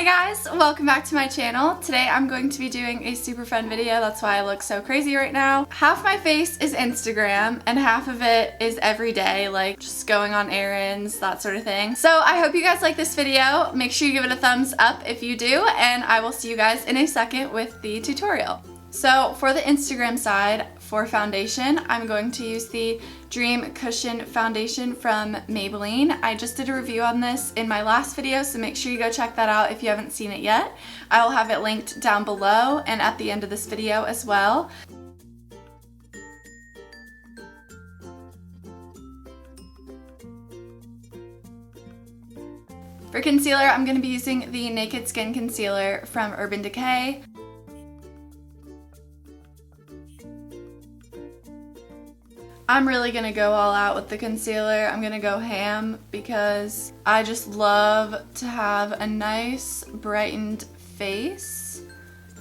Hey guys, welcome back to my channel. Today I'm going to be doing a super fun video. That's why I look so crazy right now. Half my face is Instagram and half of it is everyday, like just going on errands, that sort of thing. So I hope you guys like this video. Make sure you give it a thumbs up if you do, and I will see you guys in a second with the tutorial. So for the Instagram side, for foundation, I'm going to use the Dream Cushion Foundation from Maybelline. I just did a review on this in my last video, so make sure you go check that out if you haven't seen it yet. I will have it linked down below and at the end of this video as well. For concealer, I'm going to be using the Naked Skin Concealer from Urban Decay. I'm really gonna go all out with the concealer. I'm gonna go ham because I just love to have a nice brightened face.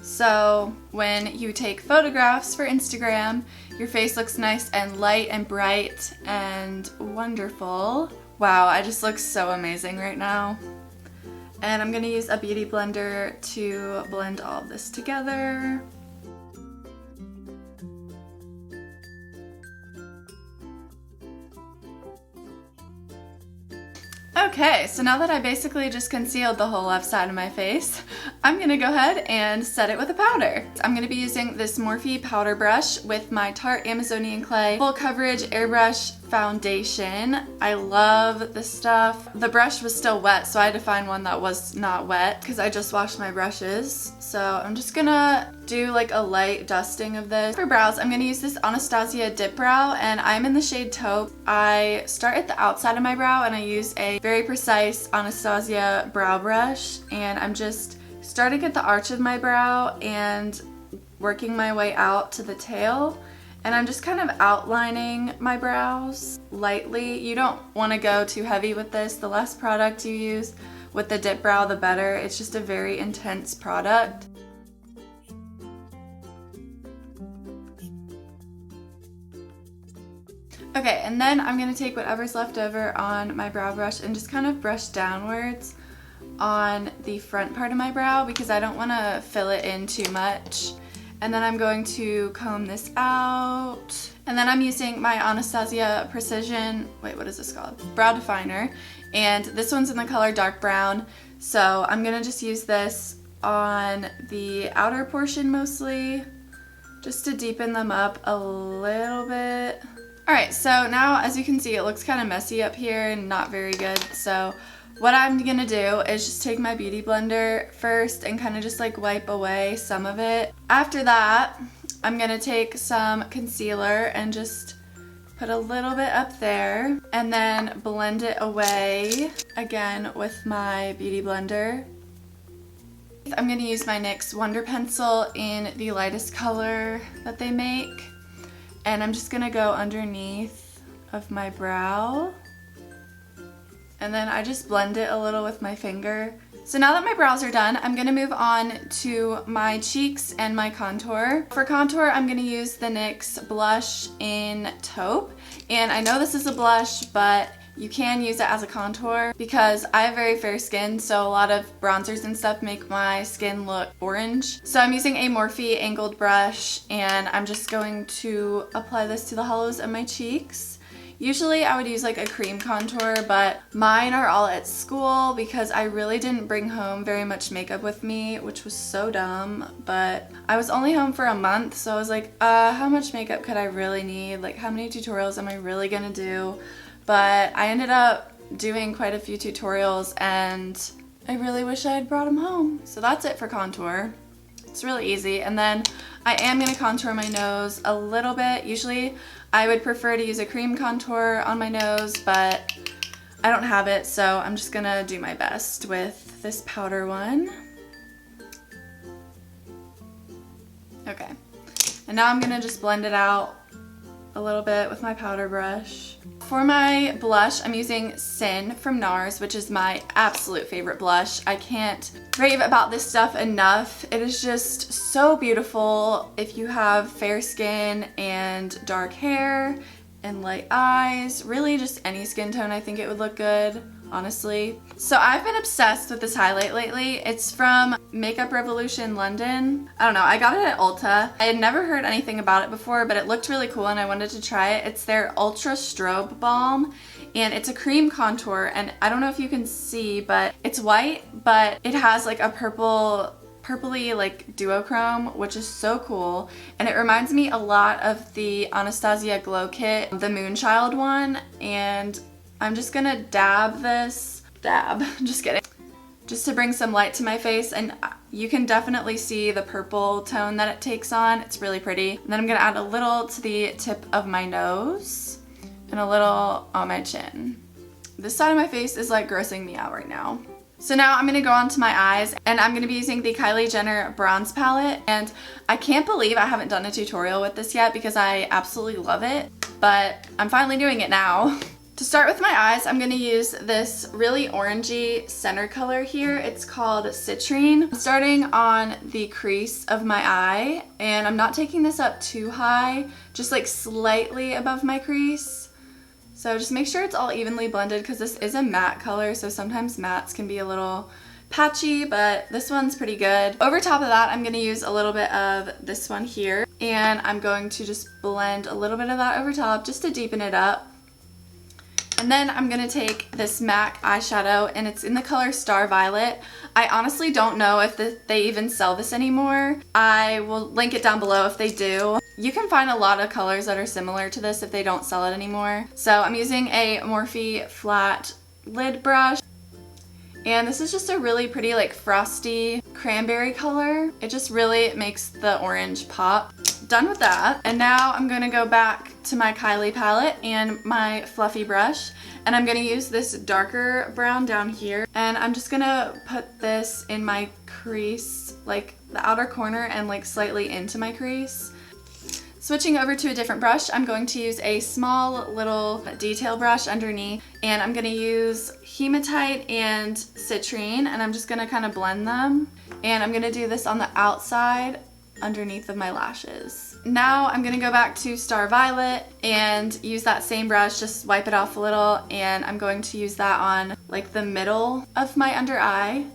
So when you take photographs for Instagram, your face looks nice and light and bright and wonderful. Wow, I just look so amazing right now. And I'm gonna use a beauty blender to blend all of this together. Okay, so now that I basically just concealed the whole left side of my face, I'm gonna go ahead and set it with a powder. I'm gonna be using this Morphe powder brush with my Tarte Amazonian Clay Full Coverage Airbrush Foundation. I love this stuff. The brush was still wet, so I had to find one that was not wet because I just washed my brushes. So I'm just gonna do like a light dusting of this. For brows, I'm gonna use this Anastasia Dip Brow, and I'm in the shade Taupe. I start at the outside of my brow and I use a very precise Anastasia brow brush, and I'm just starting at the arch of my brow and working my way out to the tail. And I'm just kind of outlining my brows lightly. You don't want to go too heavy with this. The less product you use with the dip brow, the better. It's just a very intense product. Okay, and then I'm going to take whatever's left over on my brow brush and just kind of brush downwards on the front part of my brow because I don't want to fill it in too much. And then I'm going to comb this out. And then I'm using my Anastasia Precision, wait, what is this called? Brow Definer. And this one's in the color dark brown. So I'm gonna just use this on the outer portion mostly, just to deepen them up a little bit. Alright, so now as you can see, it looks kind of messy up here and not very good. So what I'm gonna do is just take my beauty blender first and kind of just like wipe away some of it. After that, I'm gonna take some concealer and just put a little bit up there and then blend it away again with my beauty blender. I'm gonna use my NYX Wonder Pencil in the lightest color that they make, and I'm just gonna go underneath of my brow. And then I just blend it a little with my finger. So now that my brows are done, I'm gonna move on to my cheeks and my contour. For contour, I'm gonna use the NYX blush in Taupe. And I know this is a blush, but you can use it as a contour because I have very fair skin, so a lot of bronzers and stuff make my skin look orange. So I'm using a Morphe angled brush, and I'm just going to apply this to the hollows of my cheeks. Usually I would use like a cream contour, but mine are all at school because I really didn't bring home very much makeup with me, which was so dumb. But I was only home for a month, so I was like, how much makeup could I really need? Like, how many tutorials am I really gonna do? But I ended up doing quite a few tutorials, and I really wish I had brought them home. So that's it for contour. It's really easy. And then I am gonna contour my nose a little bit. Usually I would prefer to use a cream contour on my nose, but I don't have it, so I'm just gonna do my best with this powder one. Okay, and now I'm gonna just blend it out a little bit with my powder brush. For my blush, I'm using Sin from NARS, which is my absolute favorite blush. I can't rave about this stuff enough. It is just so beautiful if you have fair skin and dark hair and light eyes. Really just any skin tone, I think it would look good honestly. So I've been obsessed with this highlight lately. It's from Makeup Revolution London. I don't know, I got it at Ulta. I had never heard anything about it before, but it looked really cool and I wanted to try it. It's their Ultra Strobe Balm, and it's a cream contour, and I don't know if you can see, but it's white, but it has like a purpley like duochrome, which is so cool, and it reminds me a lot of the Anastasia Glow Kit, the Moonchild one, and I'm just gonna just kidding, just to bring some light to my face, and you can definitely see the purple tone that it takes on. It's really pretty. And then I'm gonna add a little to the tip of my nose and a little on my chin. This side of my face is like grossing me out right now. So now I'm gonna go on to my eyes, and I'm gonna be using the Kylie Jenner bronze palette, and I can't believe I haven't done a tutorial with this yet because I absolutely love it, but I'm finally doing it now. To start with my eyes, I'm gonna use this really orangey center color here. It's called Citrine. I'm starting on the crease of my eye, and I'm not taking this up too high, just like slightly above my crease. So just make sure it's all evenly blended because this is a matte color, so sometimes mattes can be a little patchy, but this one's pretty good. Over top of that, I'm gonna use a little bit of this one here, and I'm going to just blend a little bit of that over top just to deepen it up. And then I'm gonna take this MAC eyeshadow, and it's in the color Star Violet. I honestly don't know if they even sell this anymore. I will link it down below if they do. You can find a lot of colors that are similar to this if they don't sell it anymore. So I'm using a Morphe flat lid brush. And this is just a really pretty like frosty cranberry color. It just really makes the orange pop. Done with that. And now I'm gonna go back to my Kylie palette and my fluffy brush, and I'm gonna use this darker brown down here, and I'm just gonna put this in my crease, like the outer corner and like slightly into my crease. Switching over to a different brush, I'm going to use a small little detail brush underneath, and I'm gonna use Hematite and Citrine, and I'm just gonna kind of blend them, and I'm gonna do this on the outside underneath of my lashes. Now I'm gonna go back to Star Violet and use that same brush, just wipe it off a little, and I'm going to use that on like the middle of my under eye.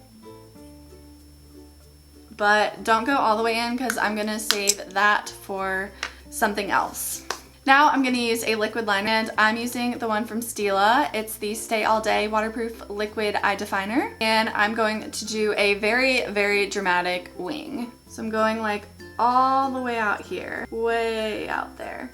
But don't go all the way in because I'm gonna save that for something else. Now I'm gonna use a liquid liner, and I'm using the one from Stila. It's the Stay All Day Waterproof Liquid Eye Definer, and I'm going to do a very, very dramatic wing. So I'm going like all the way out here, way out there.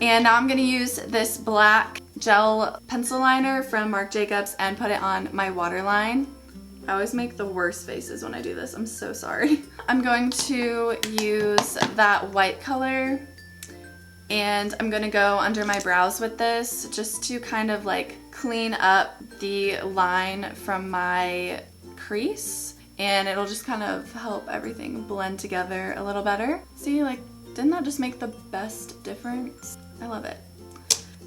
And now I'm gonna use this black gel pencil liner from Marc Jacobs and put it on my waterline. I always make the worst faces when I do this, I'm so sorry. I'm going to use that white color, and I'm gonna go under my brows with this just to kind of like clean up the line from my crease, and it'll just kind of help everything blend together a little better. See, like, didn't that just make the best difference? I love it.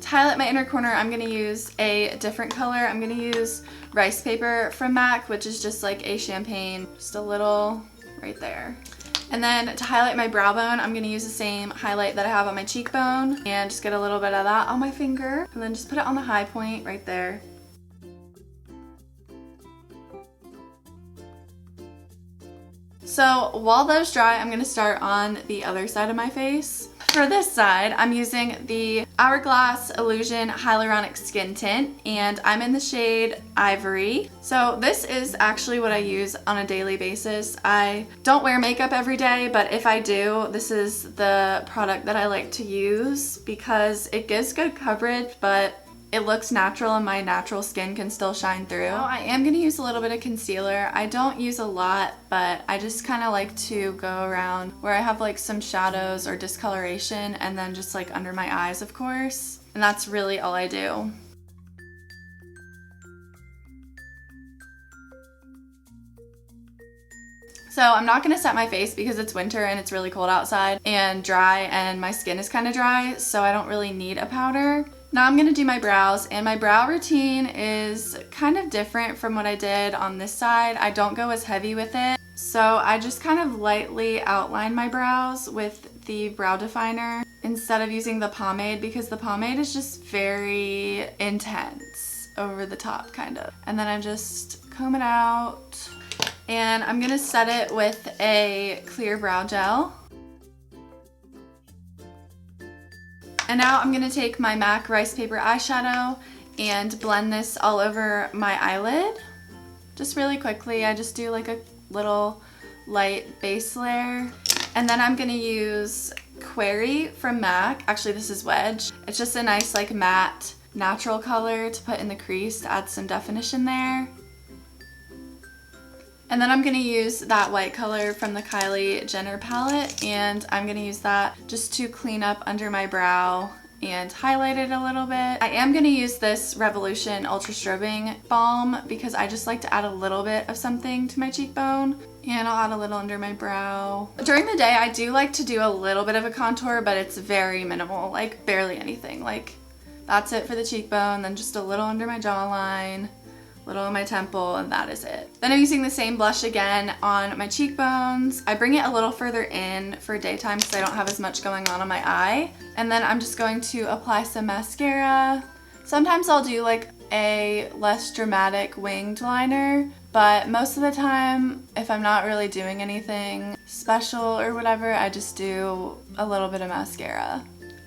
To highlight my inner corner, I'm gonna use a different color. I'm gonna use Rice Paper from MAC, which is just like a champagne, just a little right there. And then to highlight my brow bone, I'm gonna use the same highlight that I have on my cheekbone, and just get a little bit of that on my finger, and then just put it on the high point right there. So while those dry, I'm gonna start on the other side of my face. For this side, I'm using the Hourglass Illusion Hyaluronic Skin Tint, and I'm in the shade Ivory. So this is actually what I use on a daily basis. I don't wear makeup every day, but if I do, this is the product that I like to use because it gives good coverage, but it looks natural and my natural skin can still shine through. Now, I am gonna use a little bit of concealer. I don't use a lot, but I just kind of like to go around where I have like some shadows or discoloration, and then just like under my eyes, of course. And that's really all I do. So I'm not gonna set my face because it's winter and it's really cold outside and dry, and my skin is kind of dry, so I don't really need a powder. Now I'm gonna do my brows, and my brow routine is kind of different from what I did on this side. I don't go as heavy with it. So I just kind of lightly outline my brows with the brow definer instead of using the pomade because the pomade is just very intense over the top kind of. And then I just comb it out and I'm gonna set it with a clear brow gel. And now I'm gonna take my MAC Rice Paper eyeshadow and blend this all over my eyelid. Just really quickly, I just do like a little light base layer. And then I'm gonna use Query from MAC. Actually, this is Wedge. It's just a nice like matte natural color to put in the crease to add some definition there. And then I'm gonna use that white color from the Kylie Jenner palette, and I'm gonna use that just to clean up under my brow and highlight it a little bit. I am gonna use this Revolution Ultra Strobing Balm because I just like to add a little bit of something to my cheekbone, and I'll add a little under my brow. During the day, I do like to do a little bit of a contour, but it's very minimal, like barely anything. Like that's it for the cheekbone, then just a little under my jawline, little on my temple, and that is it. Then I'm using the same blush again on my cheekbones. I bring it a little further in for daytime because I don't have as much going on my eye. And then I'm just going to apply some mascara. Sometimes I'll do like a less dramatic winged liner, but most of the time, if I'm not really doing anything special or whatever, I just do a little bit of mascara.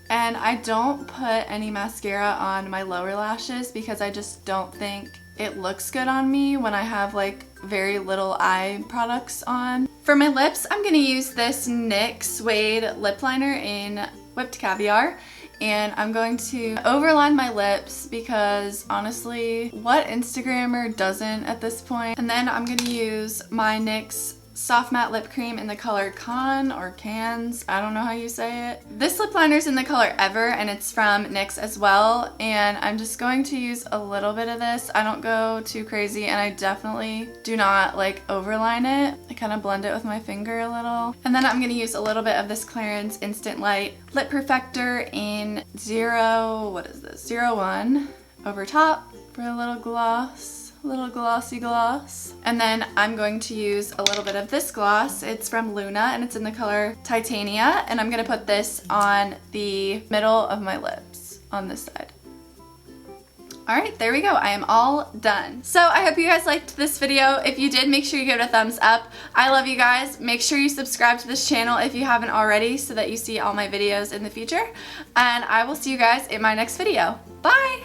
And I don't put any mascara on my lower lashes because I just don't think it looks good on me when I have like very little eye products on. For my lips, I'm gonna use this NYX Suede lip liner in Whipped Caviar, and I'm going to overline my lips because honestly, what Instagrammer doesn't at this point? And then I'm gonna use my NYX Soft Matte Lip Cream in the color Con or Cans, I don't know how you say it. This lip liner is in the color Ever, and it's from NYX as well, and I'm just going to use a little bit of this. I don't go too crazy, and I definitely do not like overline it. I kind of blend it with my finger a little. And then I'm going to use a little bit of this Clarins Instant Light Lip Perfector in 01 over top for a little gloss. Little glossy gloss. And then I'm going to use a little bit of this gloss. It's from Luna and it's in the color Titania, and I'm gonna put this on the middle of my lips on this side. Alright, there we go. I am all done. So I hope you guys liked this video. If you did, make sure you give it a thumbs up. I love you guys. Make sure you subscribe to this channel if you haven't already so that you see all my videos in the future. And I will see you guys in my next video. Bye!